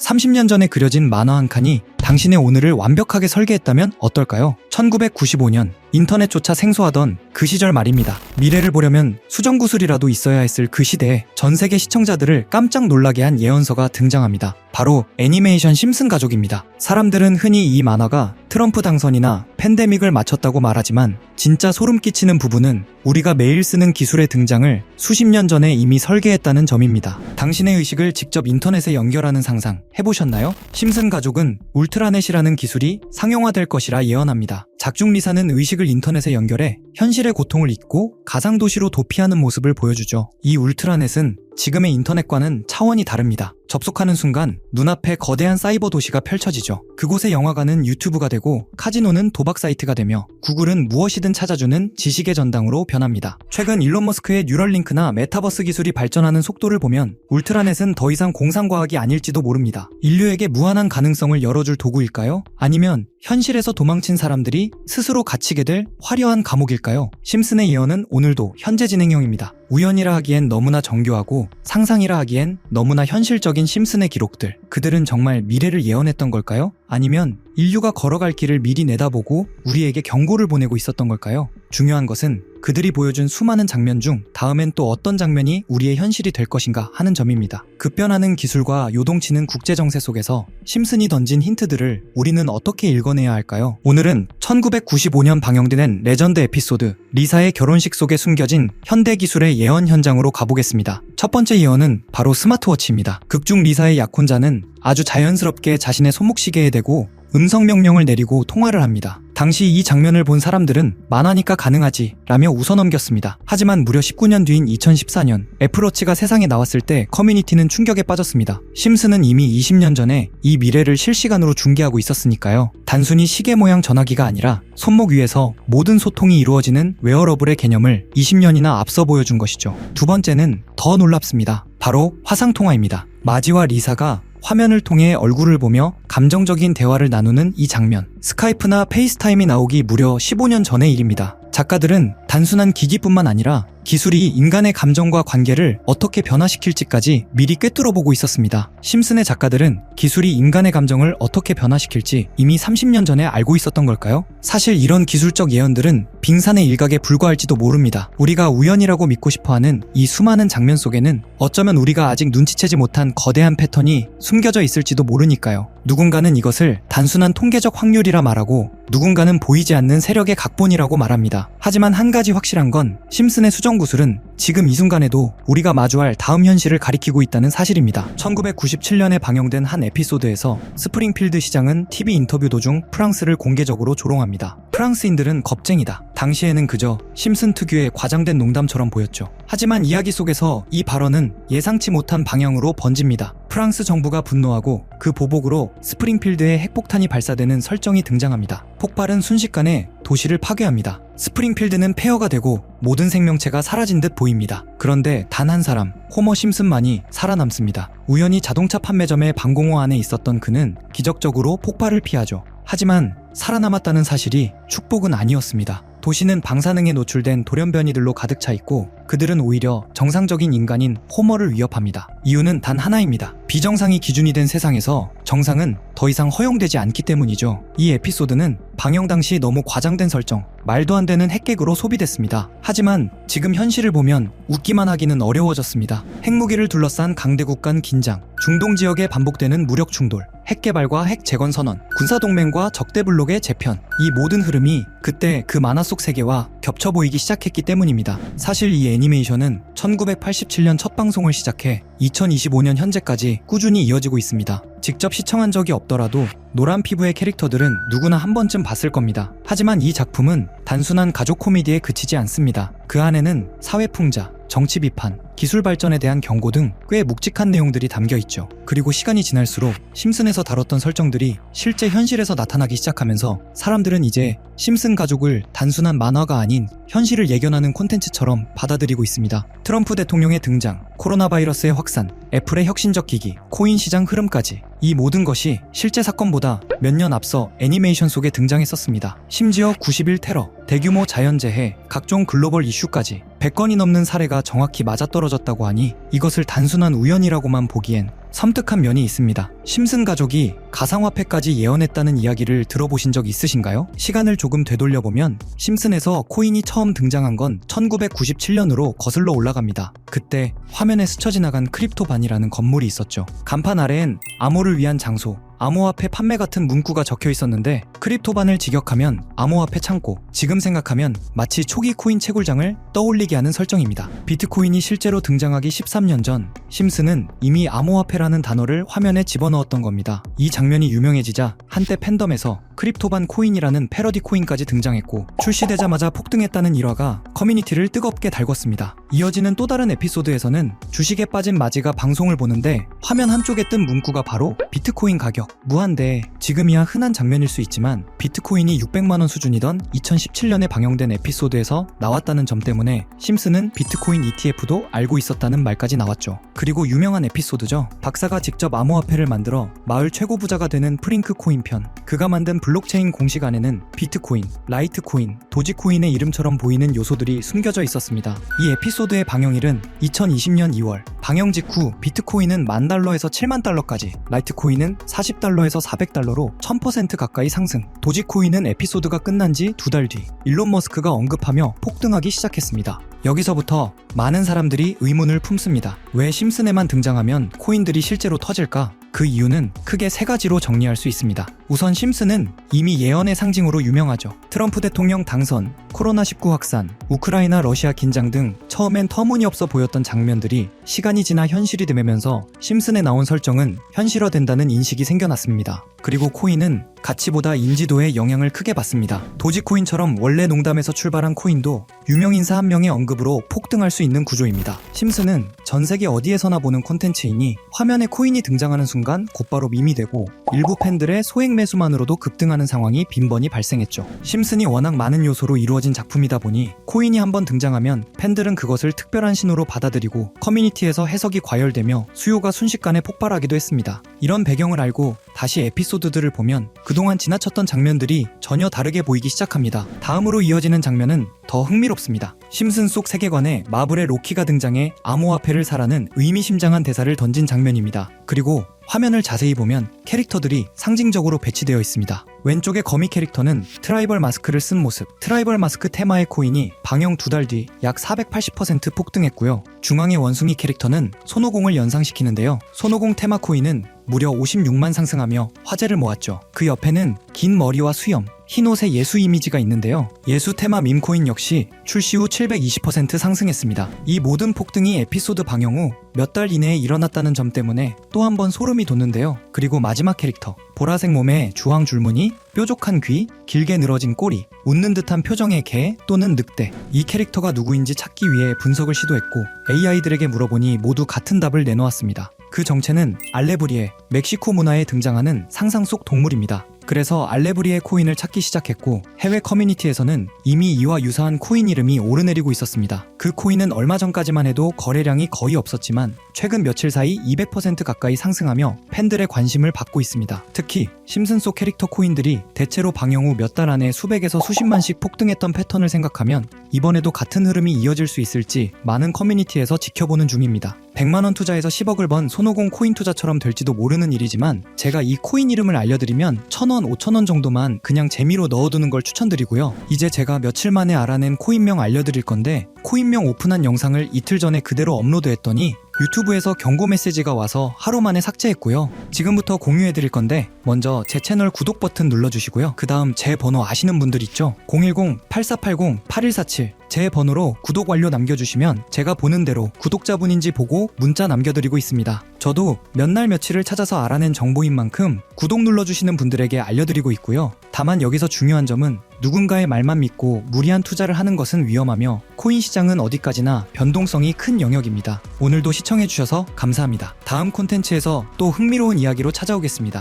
30년 전에 그려진 만화 한 칸이 당신의 오늘을 완벽하게 설계했다면 어떨까요? 1995년 인터넷조차 생소하던 그 시절 말입니다. 미래를 보려면 수정구슬이라도 있어야 했을 그 시대에 전 세계 시청자들을 깜짝 놀라게 한 예언서가 등장합니다. 바로 애니메이션 심슨 가족입니다. 사람들은 흔히 이 만화가 트럼프 당선이나 팬데믹을 맞췄다고 말하지만 진짜 소름 끼치는 부분은 우리가 매일 쓰는 기술의 등장을 수십 년 전에 이미 설계했다는 점입니다. 당신의 의식을 직접 인터넷에 연결하는 상상 해보셨나요? 심슨 가족은 울트라넷이라는 기술이 상용화될 것이라 예언합니다. 작중리사는 의식을 인터넷에 연결해 현실의 고통을 잊고 가상도시로 도피하는 모습을 보여주죠. 이 울트라넷은 지금의 인터넷과는 차원이 다릅니다. 접속하는 순간 눈앞에 거대한 사이버 도시가 펼쳐지죠. 그곳의 영화관은 유튜브가 되고 카지노는 도박 사이트가 되며 구글은 무엇이든 찾아주는 지식의 전당으로 변합니다. 최근 일론 머스크의 뉴럴링크나 메타버스 기술이 발전하는 속도를 보면 울트라넷은 더 이상 공상과학이 아닐지도 모릅니다. 인류에게 무한한 가능성을 열어줄 도구일까요? 아니면 현실에서 도망친 사람들이 스스로 갇히게 될 화려한 감옥일까요? 심슨의 예언은 오늘도 현재 진행형입니다. 우연이라 하기엔 너무나 정교하고 상상이라 하기엔 너무나 현실적인 심슨의 기록들. 그들은 정말 미래를 예언했던 걸까요? 아니면 인류가 걸어갈 길을 미리 내다보고 우리에게 경고를 보내고 있었던 걸까요? 중요한 것은 그들이 보여준 수많은 장면 중 다음엔 또 어떤 장면이 우리의 현실이 될 것인가 하는 점입니다. 급변하는 기술과 요동치는 국제정세 속에서 심슨이 던진 힌트들을 우리는 어떻게 읽어내야 할까요? 오늘은 1995년 방영된 레전드 에피소드 리사의 결혼식 속에 숨겨진 현대기술의 예언 현장으로 가보겠습니다. 첫 번째 예언은 바로 스마트워치입니다. 극중 리사의 약혼자는 아주 자연스럽게 자신의 손목시계에 대고 음성 명령을 내리고 통화를 합니다. 당시 이 장면을 본 사람들은 만화니까 가능하지 라며 웃어넘겼습니다. 하지만 무려 19년 뒤인 2014년 애플워치가 세상에 나왔을 때 커뮤니티는 충격에 빠졌습니다. 심슨은 이미 20년 전에 이 미래를 실시간으로 중계하고 있었으니까요. 단순히 시계 모양 전화기가 아니라 손목 위에서 모든 소통이 이루어지는 웨어러블의 개념을 20년이나 앞서 보여준 것이죠. 두 번째는 더 놀랍습니다. 바로 화상통화입니다. 마지와 리사가 화면을 통해 얼굴을 보며 감정적인 대화를 나누는 이 장면. 스카이프나 페이스타임이 나오기 무려 15년 전의 일입니다. 작가들은 단순한 기기뿐만 아니라 기술이 인간의 감정과 관계를 어떻게 변화시킬지까지 미리 꿰뚫어보고 있었습니다. 심슨의 작가들은 기술이 인간의 감정을 어떻게 변화시킬지 이미 30년 전에 알고 있었던 걸까요? 사실 이런 기술적 예언들은 빙산의 일각에 불과할지도 모릅니다. 우리가 우연이라고 믿고 싶어하는 이 수많은 장면 속에는 어쩌면 우리가 아직 눈치채지 못한 거대한 패턴이 숨겨져 있을지도 모르니까요. 누군가는 이것을 단순한 통계적 확률이라 말하고 누군가는 보이지 않는 세력의 각본이라고 말합니다. 하지만 한 가지 확실한 건 심슨의 수정구슬은 지금 이 순간에도 우리가 마주할 다음 현실을 가리키고 있다는 사실입니다. 1997년에 방영된 한 에피소드에서 스프링필드 시장은 TV 인터뷰 도중 프랑스를 공개적으로 조롱합니다. 프랑스인들은 겁쟁이다. 당시에는 그저 심슨 특유의 과장된 농담처럼 보였죠. 하지만 이야기 속에서 이 발언은 예상치 못한 방향으로 번집니다. 프랑스 정부가 분노하고 그 보복으로 스프링필드에 핵폭탄이 발사되는 설정이 등장합니다. 폭발은 순식간에 도시를 파괴합니다. 스프링필드는 폐허가 되고 모든 생명체가 사라진 듯 보입니다. 그런데 단 한 사람, 호머 심슨만이 살아남습니다. 우연히 자동차 판매점의 방공호 안에 있었던 그는 기적적으로 폭발을 피하죠. 하지만 살아남았다는 사실이 축복은 아니었습니다. 도시는 방사능에 노출된 돌연변이들로 가득 차 있고 그들은 오히려 정상적인 인간인 호머를 위협합니다. 이유는 단 하나입니다. 비정상이 기준이 된 세상에서 정상은 더 이상 허용되지 않기 때문이죠. 이 에피소드는 방영 당시 너무 과장된 설정, 말도 안 되는 핵객으로 소비됐습니다. 하지만 지금 현실을 보면 웃기만 하기는 어려워졌습니다. 핵무기를 둘러싼 강대국 간 긴장, 중동 지역에 반복되는 무력 충돌, 핵 개발과 핵 재건 선언, 군사동맹과 적대블록의 재편, 이 모든 흐름이 그때 그 만화 속 세계와 겹쳐 보이기 시작했기 때문입니다. 사실 이 애니메이션은 1987년 첫 방송을 시작해 2025년 현재까지 꾸준히 이어지고 있습니다. 직접 시청한 적이 없더라도 노란 피부의 캐릭터들은 누구나 한 번쯤 봤을 겁니다. 하지만 이 작품은 단순한 가족 코미디에 그치지 않습니다. 그 안에는 사회 풍자, 정치 비판, 기술 발전에 대한 경고 등 꽤 묵직한 내용들이 담겨 있죠. 그리고 시간이 지날수록 심슨에서 다뤘던 설정들이 실제 현실에서 나타나기 시작하면서 사람들은 이제 심슨 가족을 단순한 만화가 아닌 현실을 예견하는 콘텐츠처럼 받아들이고 있습니다. 트럼프 대통령의 등장, 코로나 바이러스의 확산, 애플의 혁신적 기기, 코인 시장 흐름까지 이 모든 것이 실제 사건보다 몇 년 앞서 애니메이션 속에 등장했었습니다. 심지어 90일 테러, 대규모 자연재해, 각종 글로벌 이슈까지 100건이 넘는 사례가 정확히 맞아떨어졌다고 하니 이것을 단순한 우연이라고만 보기엔 섬뜩한 면이 있습니다. 심슨 가족이 가상화폐까지 예언했다는 이야기를 들어보신 적 있으신가요? 시간을 조금 되돌려보면 심슨에서 코인이 처음 등장한 건 1997년으로 거슬러 올라갑니다. 그때 화면에 스쳐 지나간 크립토반이라는 건물이 있었죠. 간판 아래엔 암호를 위한 장소, 암호화폐 판매 같은 문구가 적혀 있었는데 크립토반을 직역하면 암호화폐 창고, 지금 생각하면 마치 초기 코인 채굴장을 떠올리게 하는 설정입니다. 비트코인이 실제로 등장하기 13년 전 심슨은 이미 암호화폐라는 단어를 화면에 집어넣었던 겁니다. 이 장면이 유명해지자 한때 팬덤에서 크립토반 코인이라는 패러디 코인까지 등장했고 출시되자마자 폭등했다는 일화가 커뮤니티를 뜨겁게 달궜습니다. 이어지는 또 다른 에피소드에서는 주식에 빠진 마지가 방송을 보는데 화면 한쪽에 뜬 문구가 바로 비트코인 가격 무한대. 지금이야 흔한 장면일 수 있지만 비트코인이 600만원 수준이던 2017년에 방영된 에피소드에서 나왔다는 점 때문에 심슨은 비트코인 ETF도 알고 있었다는 말까지 나왔죠. 그리고 유명한 에피소드죠. 박사가 직접 암호화폐를 만들어 마을 최고 부자가 되는 프링크 코인 편. 그가 만든 블록체인 공식 안에는 비트코인, 라이트코인, 도지코인의 이름처럼 보이는 요소들이 숨겨져 있었습니다. 이 에피소드의 방영일은 2020년 2월. 방영 직후 비트코인은 $10,000에서 $70,000까지, 라이트코인은 $40에서 $400로 1000% 가까이 상승. 도지코인은 에피소드가 끝난 지 2달 뒤 일론 머스크가 언급하며 폭등하기 시작했습니다. 여기서부터 많은 사람들이 의문을 품습니다. 왜 심슨에만 등장하면 코인들이 실제로 터질까? 그 이유는 크게 3가지로 정리할 수 있습니다. 우선 심슨은 이미 예언의 상징으로 유명하죠. 트럼프 대통령 당선, 코로나19 확산, 우크라이나 러시아 긴장 등 처음엔 터무니없어 보였던 장면들이 시간이 지나 현실이 되면서 심슨에 나온 설정은 현실화된다는 인식이 생겨났습니다. 그리고 코인은 가치보다 인지도에 영향을 크게 받습니다. 도지코인처럼 원래 농담에서 출발한 코인도 유명인사 한 명의 언급으로 폭등할 수 있는 구조입니다. 심슨은 전 세계 어디에서나 보는 콘텐츠이니 화면에 코인이 등장하는 순간 곧바로 밈이 되고 일부 팬들의 소액 매수만으로도 급등하는 상황이 빈번히 발생했죠. 심슨이 워낙 많은 요소로 이루어진 작품이다 보니 코인이 한번 등장하면 팬들은 그것을 특별한 신호로 받아들이고 커뮤니티에서 해석이 과열되며 수요가 순식간에 폭발하기도 했습니다. 이런 배경을 알고 다시 에피소드들을 보면 그동안 지나쳤던 장면들이 전혀 다르게 보이기 시작합니다. 다음으로 이어지는 장면은 더 흥미롭습니다. 심슨 속 세계관에 마블의 로키가 등장해 암호화폐를 사라는 의미심장한 대사를 던진 장면입니다. 그리고 화면을 자세히 보면 캐릭터들이 상징적으로 배치되어 있습니다. 왼쪽의 거미 캐릭터는 트라이벌 마스크를 쓴 모습. 트라이벌 마스크 테마의 코인이 방영 2달 뒤 약 480% 폭등했고요. 중앙의 원숭이 캐릭터는 손오공을 연상시키는데요. 손오공 테마 코인은 무려 56만 상승하며 화제를 모았죠. 그 옆에는 긴 머리와 수염, 흰 옷의 예수 이미지가 있는데요. 예수 테마 밈코인 역시 출시 후 720% 상승했습니다. 이 모든 폭등이 에피소드 방영 후 몇 달 이내에 일어났다는 점 때문에 또 한 번 소름이 돋는데요. 그리고 마지막 캐릭터, 보라색 몸에 주황 줄무늬, 뾰족한 귀, 길게 늘어진 꼬리, 웃는 듯한 표정의 개 또는 늑대. 이 캐릭터가 누구인지 찾기 위해 분석을 시도했고 AI들에게 물어보니 모두 같은 답을 내놓았습니다. 그 정체는 알레브리에, 멕시코 문화에 등장하는 상상 속 동물입니다. 그래서 알레브리에 코인을 찾기 시작했고 해외 커뮤니티에서는 이미 이와 유사한 코인 이름이 오르내리고 있었습니다. 그 코인은 얼마 전까지만 해도 거래량이 거의 없었지만 최근 며칠 사이 200% 가까이 상승하며 팬들의 관심을 받고 있습니다. 특히 심슨 속 캐릭터 코인들이 대체로 방영 후 몇 달 안에 수백에서 수십만씩 폭등했던 패턴을 생각하면 이번에도 같은 흐름이 이어질 수 있을지 많은 커뮤니티에서 지켜보는 중입니다. 100만원 투자해서 10억을 번 손오공 코인 투자처럼 될지도 모르는 일이지만 제가 이 코인 이름을 알려드리면 1,000원, 5,000원 정도만 그냥 재미로 넣어두는 걸 추천드리고요. 이제 제가 며칠 만에 알아낸 코인명 알려드릴 건데 코인명 오픈한 영상을 이틀 전에 그대로 업로드했더니 유튜브에서 경고 메시지가 와서 하루 만에 삭제했고요. 지금부터 공유해드릴 건데 먼저 제 채널 구독 버튼 눌러주시고요. 그 다음 제 번호 아시는 분들 있죠? 010-8480-8147 제 번호로 구독 완료 남겨주시면 제가 보는 대로 구독자분인지 보고 문자 남겨드리고 있습니다. 저도 몇 날 며칠을 찾아서 알아낸 정보인 만큼 구독 눌러주시는 분들에게 알려드리고 있고요. 다만 여기서 중요한 점은 누군가의 말만 믿고 무리한 투자를 하는 것은 위험하며 코인 시장은 어디까지나 변동성이 큰 영역입니다. 오늘도 시청해주셔서 감사합니다. 다음 콘텐츠에서 또 흥미로운 이야기로 찾아오겠습니다.